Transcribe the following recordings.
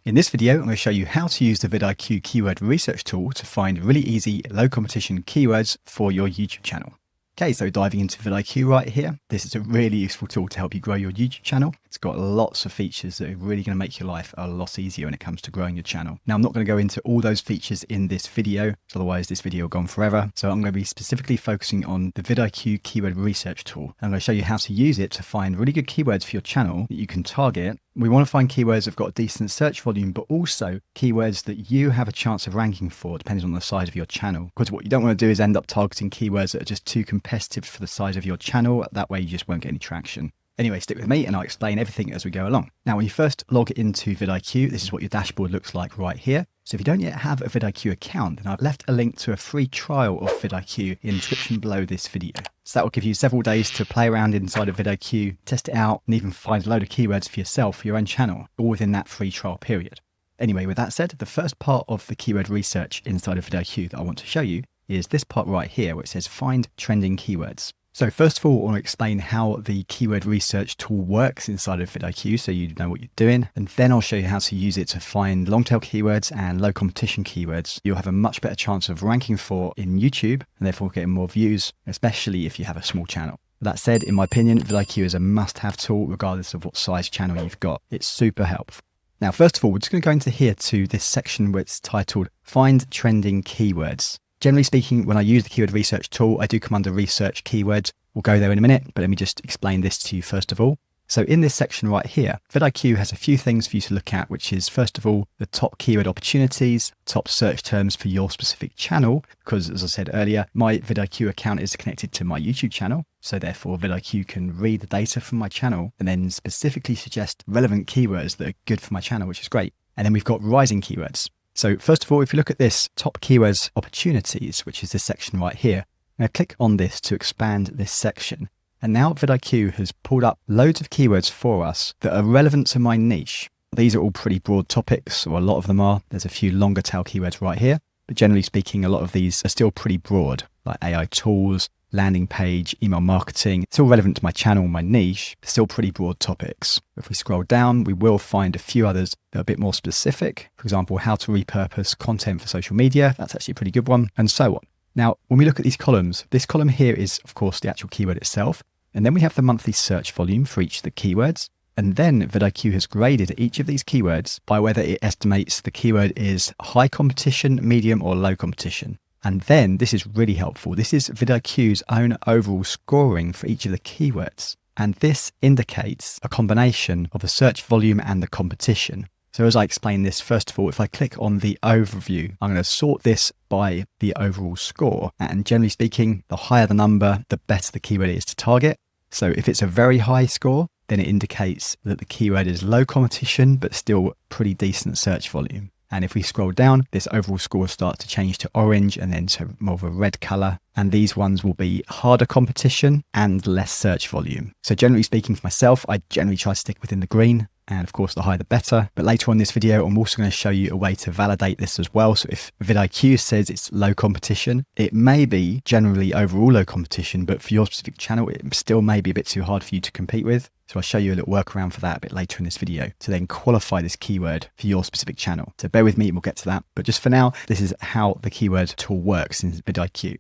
In this video, I'm going to show you how to use the VidIQ keyword research tool to find really easy, low competition keywords for your YouTube channel. Okay, so diving into VidIQ right here. This is a really useful tool to help you grow your YouTube channel. It's got lots of features that are really going to make your life a lot easier when it comes to growing your channel. Now, I'm not going to go into all those features in this video, so otherwise this video will go on forever. So I'm going to be specifically focusing on the VidIQ keyword research tool. I'm going to show you how to use it to find really good keywords for your channel that you can target. We want to find keywords that have got a decent search volume, but also keywords that you have a chance of ranking for, depending on the size of your channel. Because what you don't want to do is end up targeting keywords that are just too competitive for the size of your channel. That way you just won't get any traction. Anyway, stick with me and I'll explain everything as we go along. Now, when you first log into VidIQ, this is what your dashboard looks like right here. So if you don't yet have a VidIQ account, then I've left a link to a free trial of VidIQ in the description below this video. So that will give you several days to play around inside of VidIQ, test it out, and even find a load of keywords for yourself for your own channel, all within that free trial period. Anyway, with that said, the first part of the keyword research inside of VidIQ that I want to show you is this part right here where it says find trending keywords. So first of all, I want to explain how the keyword research tool works inside of VidIQ so you know what you're doing. And then I'll show you how to use it to find long tail keywords and low competition keywords you'll have a much better chance of ranking for in YouTube and therefore getting more views, especially if you have a small channel. That said, in my opinion, VidIQ is a must-have tool regardless of what size channel you've got. It's super helpful. Now, first of all, we're just going to go into here to this section where it's titled Find Trending Keywords. Generally speaking, when I use the keyword research tool, I do come under research keywords. We'll go there in a minute, but let me just explain this to you first of all. So in this section right here, VidIQ has a few things for you to look at, which is first of all, the top keyword opportunities, top search terms for your specific channel, because as I said earlier, my VidIQ account is connected to my YouTube channel. So therefore VidIQ can read the data from my channel and then specifically suggest relevant keywords that are good for my channel, which is great. And then we've got rising keywords. So first of all, if you look at this top keywords opportunities, which is this section right here, I'm going to click on this to expand this section. And now VidIQ has pulled up loads of keywords for us that are relevant to my niche. These are all pretty broad topics, or a lot of them are. There's a few longer tail keywords right here, but generally speaking, a lot of these are still pretty broad, like AI tools, landing page, email marketing. It's all relevant to my channel, my niche, still pretty broad topics. If we scroll down, we will find a few others that are a bit more specific. For example, how to repurpose content for social media. That's actually a pretty good one, and so on. Now, when we look at these columns, this column here is, of course, the actual keyword itself. And then we have the monthly search volume for each of the keywords. And then VidIQ has graded each of these keywords by whether it estimates the keyword is high competition, medium, or low competition. And then this is really helpful. This is VidIQ's own overall scoring for each of the keywords. And this indicates a combination of the search volume and the competition. So as I explain this, first of all, if I click on the overview, I'm going to sort this by the overall score. And generally speaking, the higher the number, the better the keyword is to target. So if it's a very high score, then it indicates that the keyword is low competition, but still pretty decent search volume. And if we scroll down, this overall score starts to change to orange and then to more of a red color. And these ones will be harder competition and less search volume. So generally speaking for myself, I generally try to stick within the green. And of course, the higher the better. But later on in this video, I'm also going to show you a way to validate this as well. So if VidIQ says it's low competition, it may be generally overall low competition, but for your specific channel, it still may be a bit too hard for you to compete with. So I'll show you a little workaround for that a bit later in this video to then qualify this keyword for your specific channel. So bear with me, we'll get to that. But just for now, this is how the keyword tool works in VidIQ.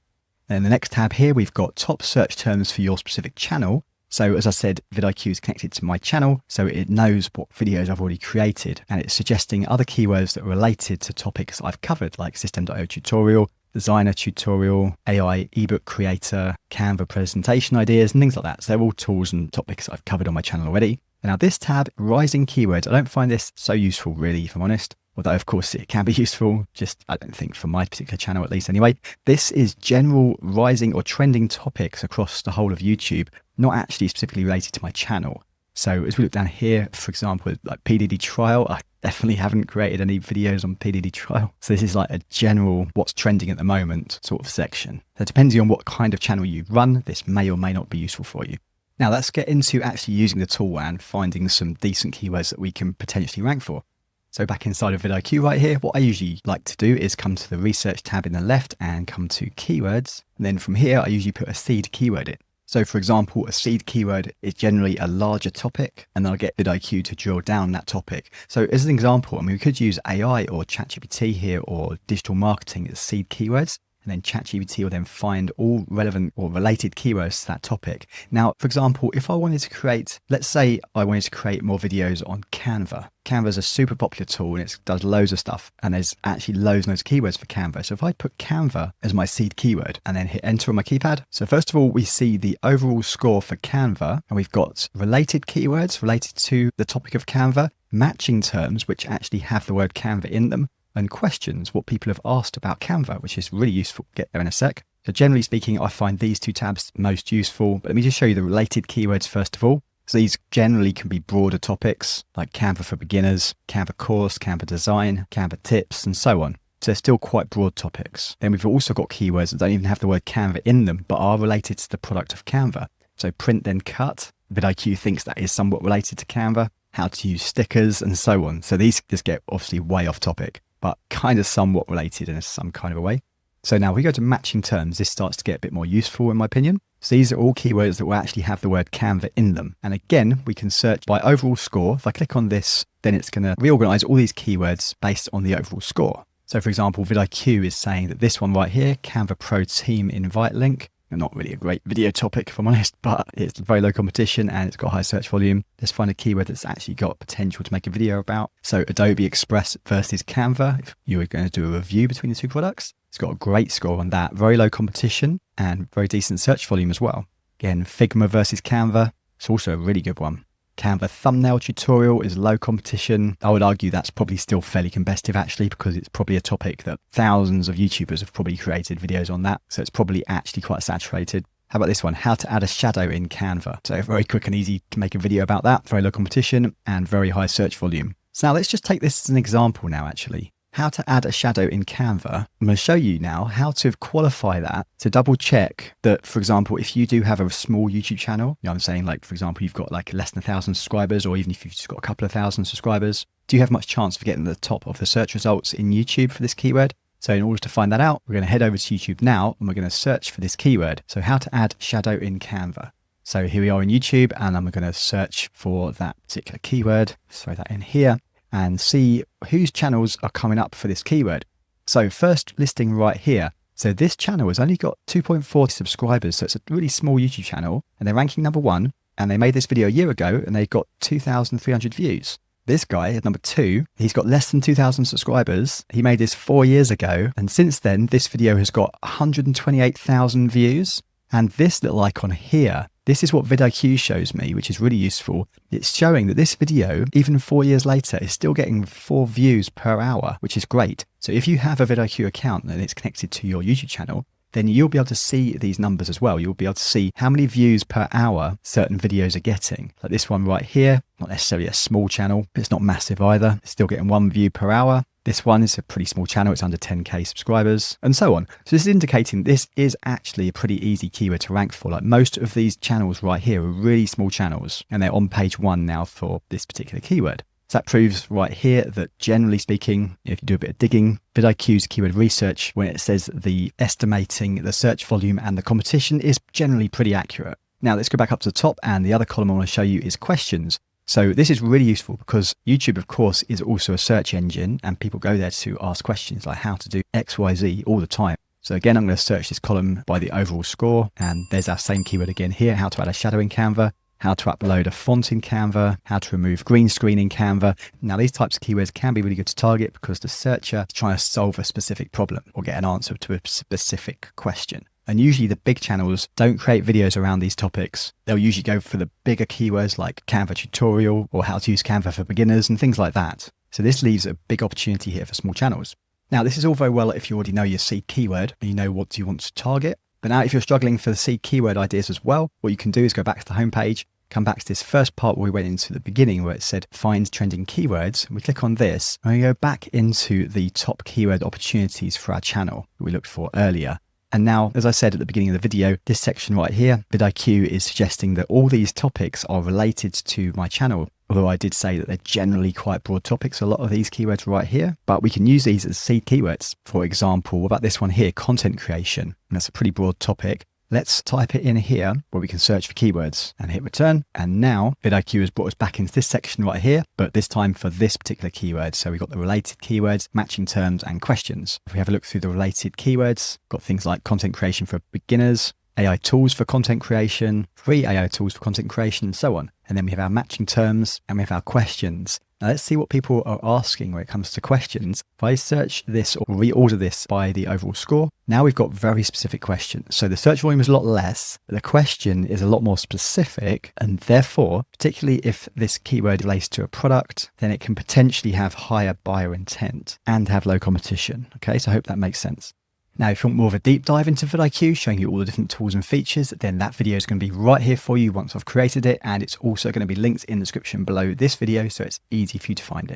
And in the next tab here, we've got top search terms for your specific channel. So as I said, VidIQ is connected to my channel, so it knows what videos I've already created, and it's suggesting other keywords that are related to topics I've covered, like System.io tutorial, designer tutorial, AI ebook creator, Canva presentation ideas, and things like that. So they're all tools and topics I've covered on my channel already. And now this tab, rising keywords, I don't find this so useful really, if I'm honest. Although, of course, it can be useful, just I don't think for my particular channel at least anyway. This is general rising or trending topics across the whole of YouTube, not actually specifically related to my channel. So as we look down here, for example, like PDD trial, I definitely haven't created any videos on PDD trial. So this is like a general what's trending at the moment sort of section. So depending on what kind of channel you run, this may or may not be useful for you. Now let's get into actually using the tool and finding some decent keywords that we can potentially rank for. So back inside of VidIQ right here, what I usually like to do is come to the research tab in the left and come to keywords. And then from here, I usually put a seed keyword in. So for example, a seed keyword is generally a larger topic, and then I'll get VidIQ to drill down that topic. So as an example, I mean, we could use AI or ChatGPT here or digital marketing as seed keywords. And then ChatGPT will then find all relevant or related keywords to that topic. Now, for example, if I wanted to create, let's say I wanted to create more videos on Canva. Canva is a super popular tool and it does loads of stuff. And there's actually loads and loads of keywords for Canva. So if I put Canva as my seed keyword and then hit enter on my keypad. So first of all, we see the overall score for Canva, and we've got related keywords related to the topic of Canva, matching terms, which actually have the word Canva in them, and questions, what people have asked about Canva, which is really useful. Get there in a sec. So generally speaking, I find these two tabs most useful, but let me just show you the related keywords first of all. So these generally can be broader topics like Canva for beginners, Canva course, Canva design, Canva tips, and so on. So they're still quite broad topics. Then we've also got keywords that don't even have the word Canva in them, but are related to the product of Canva. So print then cut. VidIQ thinks that is somewhat related to Canva, how to use stickers, and so on. So these just get obviously way off topic, but kind of somewhat related in some kind of a way. So now we go to matching terms. This starts to get a bit more useful in my opinion. So these are all keywords that will actually have the word Canva in them. And again, we can search by overall score. If I click on this, then it's going to reorganize all these keywords based on the overall score. So for example, VidIQ is saying that this one right here, Canva Pro Team Invite Link, not really a great video topic if I'm honest, but it's very low competition and it's got high search volume. Let's find a keyword that's actually got potential to make a video about. So Adobe Express versus Canva, if you were going to do a review between the two products, it's got a great score on that. Very low competition and very decent search volume as well. Again, Figma versus Canva, it's also a really good one. Canva thumbnail tutorial is low competition. I would argue that's probably still fairly competitive actually, because it's probably a topic that thousands of YouTubers have probably created videos on that. So it's probably actually quite saturated. How about this one? How to add a shadow in Canva. So very quick and easy to make a video about that. Very low competition and very high search volume. So now let's just take this as an example now actually. How to add a shadow in Canva. I'm going to show you now how to qualify that to double check that, for example, if you do have a small YouTube channel, I'm saying like, for example, you've got like less than 1,000 subscribers, or even if you've just got a couple of thousand subscribers, do you have much chance of getting the top of the search results in YouTube for this keyword? So in order to find that out, we're going to head over to YouTube now and we're going to search for this keyword. So how to add shadow in Canva. So here we are in YouTube and I'm going to search for that particular keyword. Throw that in here and see whose channels are coming up for this keyword. So first listing right here. So this channel has only got 2.40 subscribers. So it's a really small YouTube channel and they're ranking number 1. And they made this video a year ago and they got 2,300 views. This guy at number 2, he's got less than 2,000 subscribers. He made this 4 years ago. And since then, this video has got 128,000 views. And this little icon here, this is what VidIQ shows me, which is really useful. It's showing that this video, even 4 years later, is still getting 4 views per hour, which is great. So if you have a VidIQ account and it's connected to your YouTube channel, then you'll be able to see these numbers as well. You'll be able to see how many views per hour certain videos are getting. Like this one right here, not necessarily a small channel, but it's not massive either. It's still getting 1 view per hour. This one is a pretty small channel. It's under 10k subscribers and so on. So this is indicating this is actually a pretty easy keyword to rank for. Like most of these channels right here are really small channels and they're on page 1 now for this particular keyword. So that proves right here that generally speaking, if you do a bit of digging, VidIQ's keyword research, when it says the estimating the search volume and the competition is generally pretty accurate. Now let's go back up to the top and the other column I want to show you is questions. So this is really useful because YouTube, of course, is also a search engine and people go there to ask questions like how to do X, Y, Z all the time. So again, I'm going to search this column by the overall score and there's our same keyword again here, how to add a shadow in Canva, how to upload a font in Canva, how to remove green screen in Canva. Now these types of keywords can be really good to target because the searcher is trying to solve a specific problem or get an answer to a specific question. And usually the big channels don't create videos around these topics. They'll usually go for the bigger keywords like Canva tutorial or how to use Canva for beginners and things like that. So this leaves a big opportunity here for small channels. Now this is all very well if you already know your seed keyword and you know what you want to target. But now if you're struggling for the seed keyword ideas as well, what you can do is go back to the homepage, come back to this first part where we went into the beginning where it said find trending keywords. We click on this and we go back into the top keyword opportunities for our channel that we looked for earlier. And now, as I said at the beginning of the video, this section right here, VidIQ is suggesting that all these topics are related to my channel. Although I did say that they're generally quite broad topics, a lot of these keywords right here, but we can use these as seed keywords. For example, what about this one here, content creation? And that's a pretty broad topic. Let's type it in here where we can search for keywords and hit return. And now VidIQ has brought us back into this section right here, but this time for this particular keyword. So we've got the related keywords, matching terms and questions. If we have a look through the related keywords, got things like content creation for beginners, AI tools for content creation, free AI tools for content creation, and so on. And then we have our matching terms and we have our questions. Now let's see what people are asking when it comes to questions. If I search this or reorder this by the overall score, now we've got very specific questions. So the search volume is a lot less, but the question is a lot more specific. And therefore, particularly if this keyword relates to a product, then it can potentially have higher buyer intent and have low competition. Okay, so I hope that makes sense. Now, if you want more of a deep dive into VidIQ, showing you all the different tools and features, then that video is going to be right here for you once I've created it. And it's also going to be linked in the description below this video, so it's easy for you to find it.